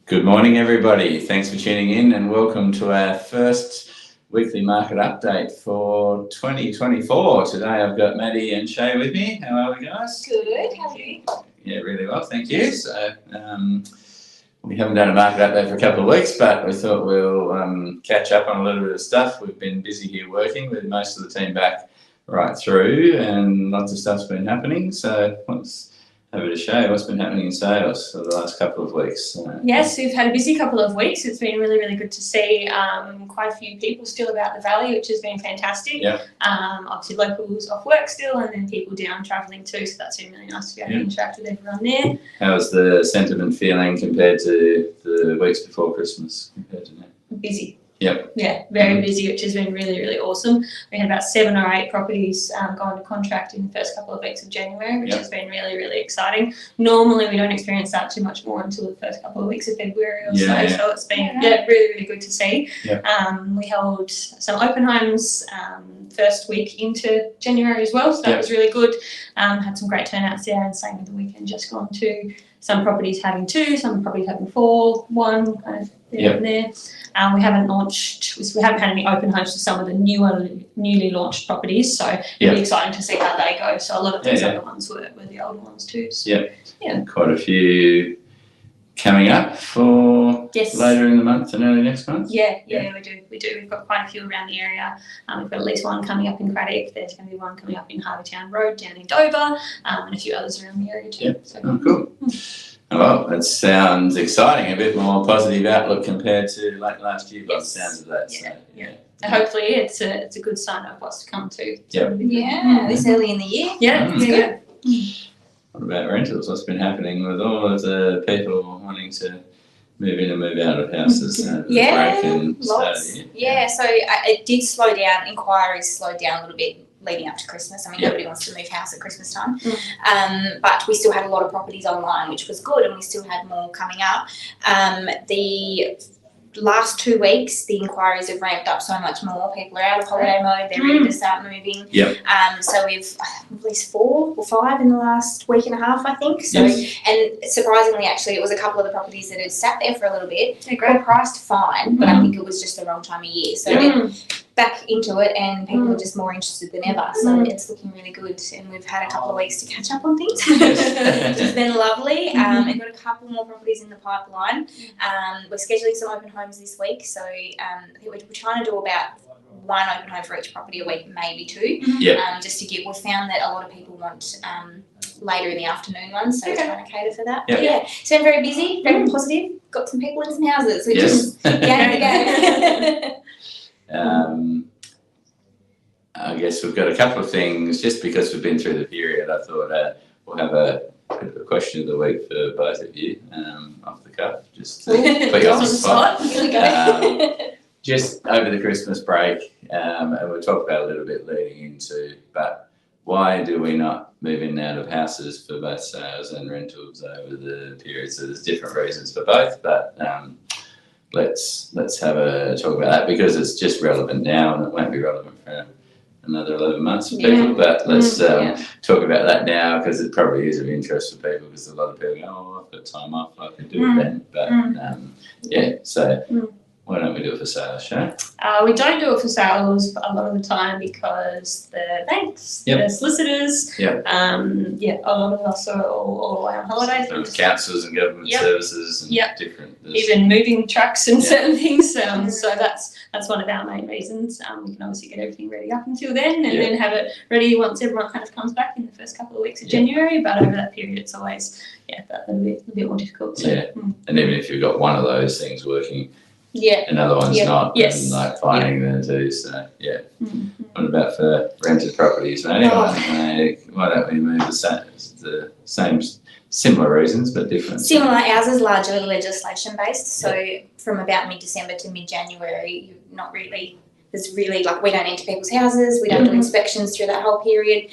Good morning, everybody. Thanks for tuning in and welcome to our first weekly market update for 2024. Today I've got Maddie and Shay with me. How are we, guys? Good, how are you? Yeah, really well, thank you. So we haven't done a market update for a couple of weeks, but we thought we'll catch up on a little bit of stuff. We've been busy here working with most of the team back right through, and lots of stuff's been happening. So let's over to Shay. What's been happening in sales for the last couple of weeks? Yes, we've had a busy couple of weeks. It's been really, really good to see quite a few people still about the valley, which has been fantastic. Yep. Obviously locals off work still, and then people down travelling too, so that's been really nice to be able to interact with everyone there. How's the sentiment feeling compared to the weeks before Christmas compared to now? Busy. Yep. Yeah, very busy, which has been really, really awesome. We had about 7 or 8 properties go into contract in the first couple of weeks of January, which has been really, really exciting. Normally, we don't experience that too much more until the first couple of weeks of February or so. So it's been really, really good to see. We held some open homes first week into January as well, so that was really good. Had some great turnouts there, and same with the weekend just gone too. Some properties having 2, some properties having 4, 1 kind of there and there. We haven't had any open homes for some of the newly launched properties, so it'll be exciting to see how they go. So a lot of these other ones were the older ones too. So, quite a few coming up for later in the month and early next month. Yeah, we do. We've got quite a few around the area. We've got at least one coming up in Craddock. There's going to be one coming up in Harveytown Road down in Dover, and a few others around the area too. So, cool. Well, that sounds exciting. A bit more positive outlook compared to late last year by the sounds of that. And hopefully it's a good sign of what's to come too. This early in the year. What about rentals? What's been happening with all of the people wanting to move in and move out of houses? Lots. So it did slow down. Inquiries slowed down a little bit leading up to Christmas. I mean, nobody wants to move house at Christmas time. But we still had a lot of properties online, which was good, and we still had more coming up. The last 2 weeks, the inquiries have ramped up so much more. People are out of holiday mode, they're ready to start moving. So we've at least 4 or 5 in the last week and a half, I think. So, and surprisingly, actually, it was a couple of the properties that had sat there for a little bit. They were priced fine, but I think it was just the wrong time of year. So then back into it, and people are just more interested than ever. So it's looking really good, and we've had a couple of weeks to catch up on things, which has been lovely. We've got a couple more properties in the pipeline. We're scheduling some open homes this week, so I think we're trying to do about 1 open home for each property a week, maybe 2. Just to get. We've found that a lot of people want later in the afternoon ones, so we're trying to cater for that. It's been very busy, very positive. Got some people in some houses, which is game. I guess we've got a couple of things, just because we've been through the period. I thought we'll have a bit of a question of the week for both of you, off the cuff, just to put you on the spot. Here we go. Just over the Christmas break, and we'll talk about a little bit leading into, but why do we not move in and out of houses for both sales and rentals over the period? So there's different reasons for both, but let's have a talk about that, because it's just relevant now and it won't be relevant for another 11 months for people. But let's talk about that now, because it probably is of interest for people, because a lot of people go, oh, I've got time off, I could do it then. But so why don't we do it for sales, Shay? We don't do it for sales a lot of the time because the banks, the solicitors, a lot of us are all away on holidays. There's councils and government services and different. Even moving trucks and certain things. So that's one of our main reasons. We can obviously get everything ready up until then, and then have it ready once everyone kind of comes back in the first couple of weeks of January. But over that period, it's always a bit more difficult. So, and even if you've got one of those things working, another one's not, and like finding the two. So what about for rented properties, mate? Why don't we move the same similar reasons but different? Similar. Ours is largely legislation based, so from about mid-December to mid-January, you're not really there's really like we don't enter people's houses, we don't do inspections through that whole period.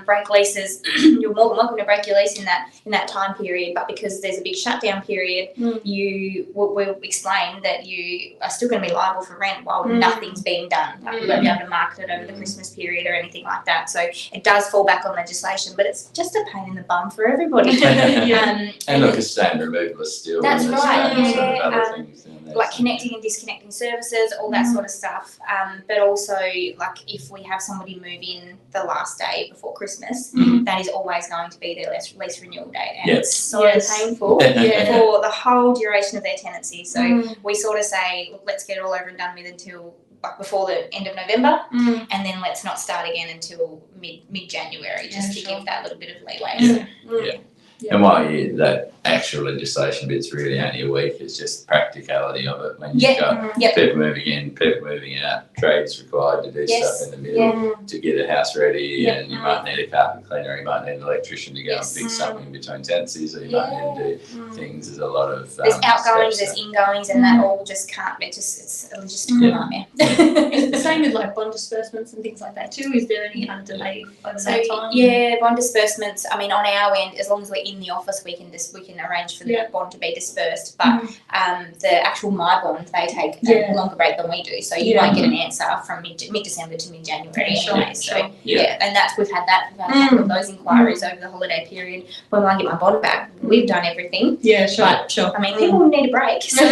Break leases, you're more than welcome to break your lease in that time period, but because there's a big shutdown period, we'll explain that you are still going to be liable for rent while nothing's being done. Like you won't be able to market it over the Christmas period or anything like that. So it does fall back on legislation, but it's just a pain in the bum for everybody. And look, a stain removal is still That's and there's right, sort of other things down there, like so. connecting and disconnecting services, all that sort of stuff. But also, like if we have somebody move in the last day before Christmas, that is always going to be their lease renewal date, and it's so painful for the whole duration of their tenancy. So we sort of say, look, let's get it all over and done with until like before the end of November, and then let's not start again until mid-January, just to give that little bit of leeway. And while that actual legislation bit's really only a week, it's just practicality of it. When you've got people moving in, people moving out, trades required to do stuff in the middle to get a house ready, and you might need a carpet cleaner, you might need an electrician to go and fix something between tenancies, or you might need to do things. There's a lot of there's outgoings, there's ingoings, and that all just can't be. It's a logistical nightmare. Is it the same with like bond disbursements and things like that too? Is there any delay over that time? Yeah, bond disbursements. I mean, on our end, as long as we're in the office, we can arrange for the bond to be dispersed. But the actual My Bond, they take a longer break than we do, so you won't get an answer from mid-December to mid-January anyway. So and we've had a couple of those inquiries over the holiday period. When I get my bond back, we've done everything. Yeah, sure. But, I mean, people need a break. So.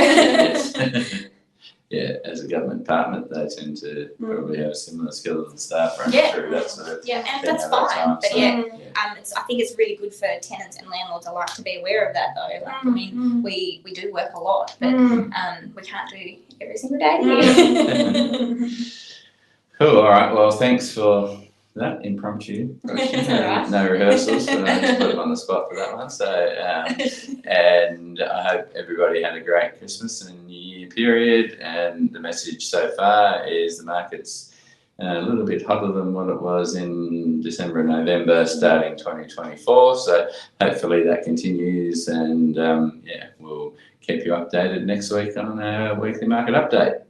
Yeah, as a government department, they tend to probably have similar skills and staff running through that sort of and that's fine. But I think it's really good for tenants and landlords alike to be aware of that, though. Like, I mean, we do work a lot, but we can't do every single day here. Cool. All right. Well, thanks for that impromptu question. No rehearsals, but I just put them on the spot for that one. So, and I hope everybody had a great Christmas and New Year period. And the message so far is the market's a little bit hotter than what it was in December and November, starting 2024. So hopefully that continues, and we'll keep you updated next week on our weekly market update.